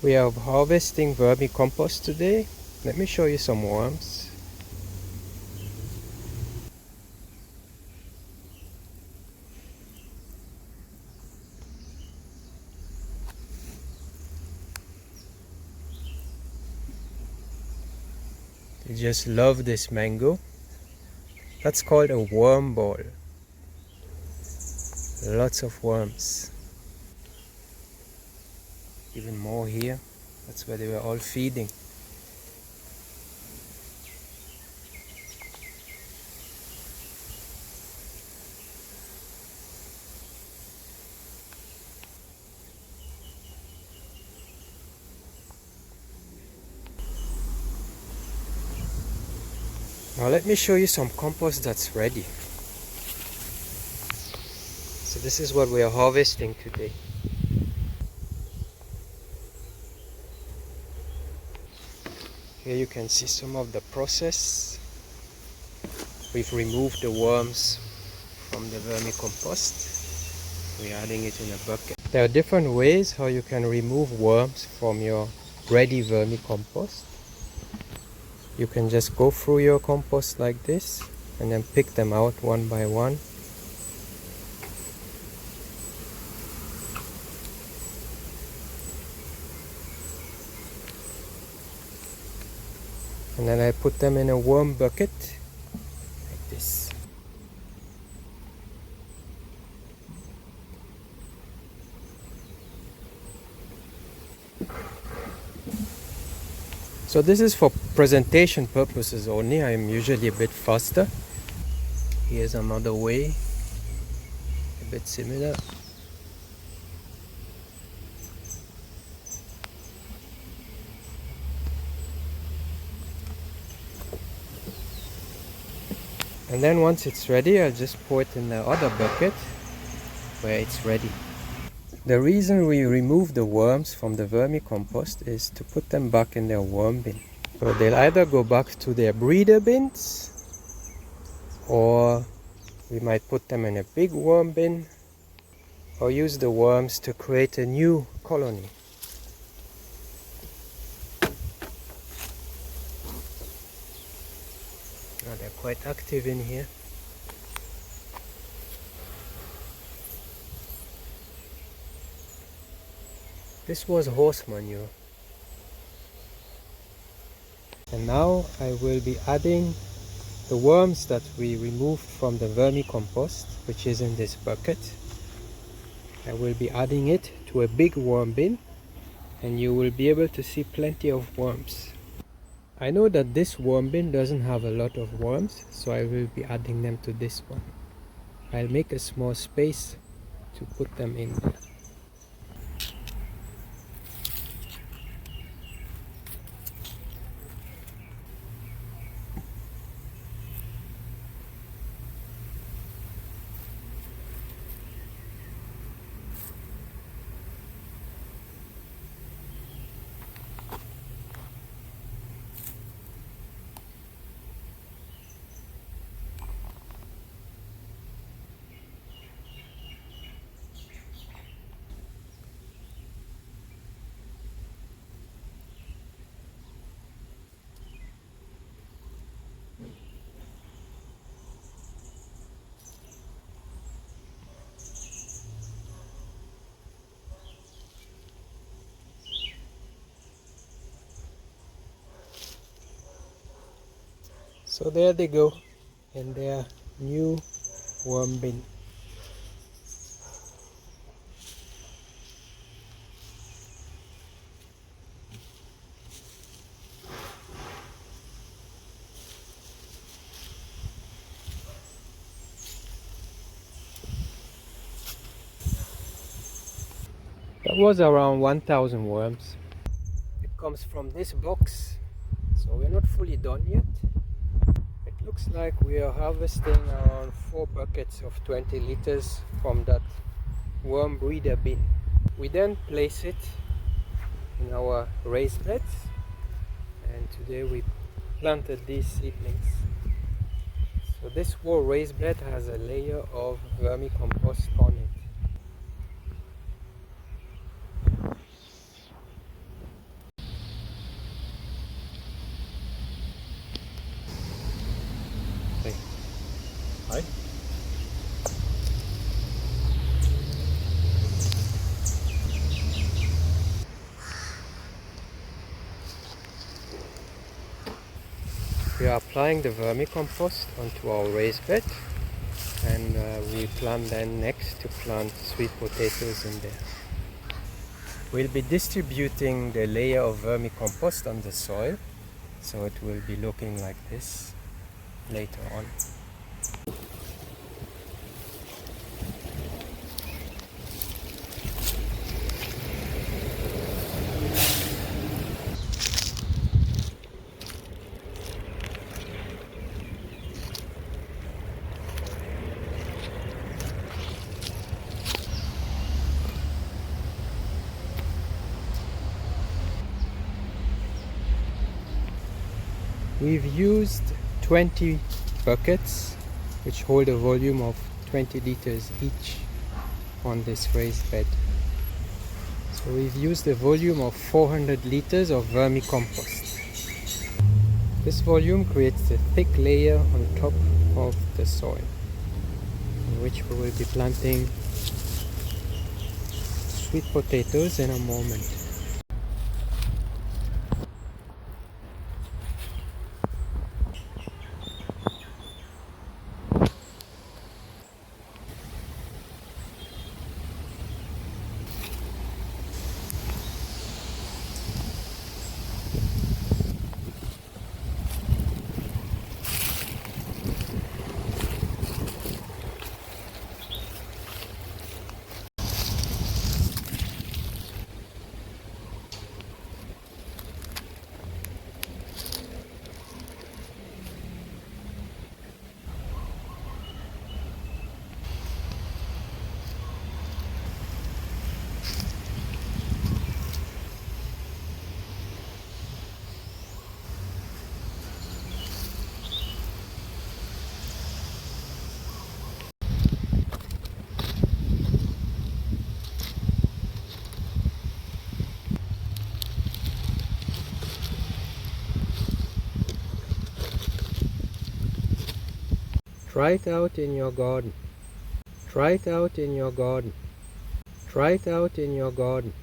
We are harvesting vermicompost today. Let me show you some worms. They just love this mango. That's called a worm ball. Lots of worms. Even more here. That's where they were all feeding. Now let me show you some compost that's ready. So this is what we are harvesting today. Here you can see some of the process. We've removed the worms from the vermicompost. We're adding it in a bucket. There are different ways how you can remove worms from your ready vermicompost. You can just go through your compost like this and then pick them out one by one. And then I put them in a worm bucket like this. So this is for presentation purposes only. I am usually a bit faster. Here's another way, a bit similar. And then once it's ready, I'll just pour it in the other bucket where it's ready. The reason we remove the worms from the vermicompost is to put them back in their worm bin. So they'll either go back to their breeder bins, or we might put them in a big worm bin, or use the worms to create a new colony. Now they're quite active in here. This was horse manure. And now I will be adding the worms that we removed from the vermicompost, which is in this bucket. I will be adding it to a big worm bin, and you will be able to see plenty of worms. I know that this worm bin doesn't have a lot of worms, so I will be adding them to this one. I'll make a small space to put them in there. So there they go in their new worm bin. That was around 1000 worms. It comes from this box, so we're not fully done yet. It looks like we are harvesting around 4 buckets of 20 liters from that worm breeder bin. We then place it in our raised beds, and today we planted these seedlings. So this whole raised bed has a layer of vermicompost on it. Hi. We are applying the vermicompost onto our raised bed, and we plan then next to plant sweet potatoes in there. We'll be distributing the layer of vermicompost on the soil, so it will be looking like this later on. We've used 20 buckets which hold a volume of 20 liters each on this raised bed. So we've used a volume of 400 liters of vermicompost. This volume creates a thick layer on top of the soil, in which we will be planting sweet potatoes in a moment. Try it out in your garden. Try it out in your garden. Try it out in your garden.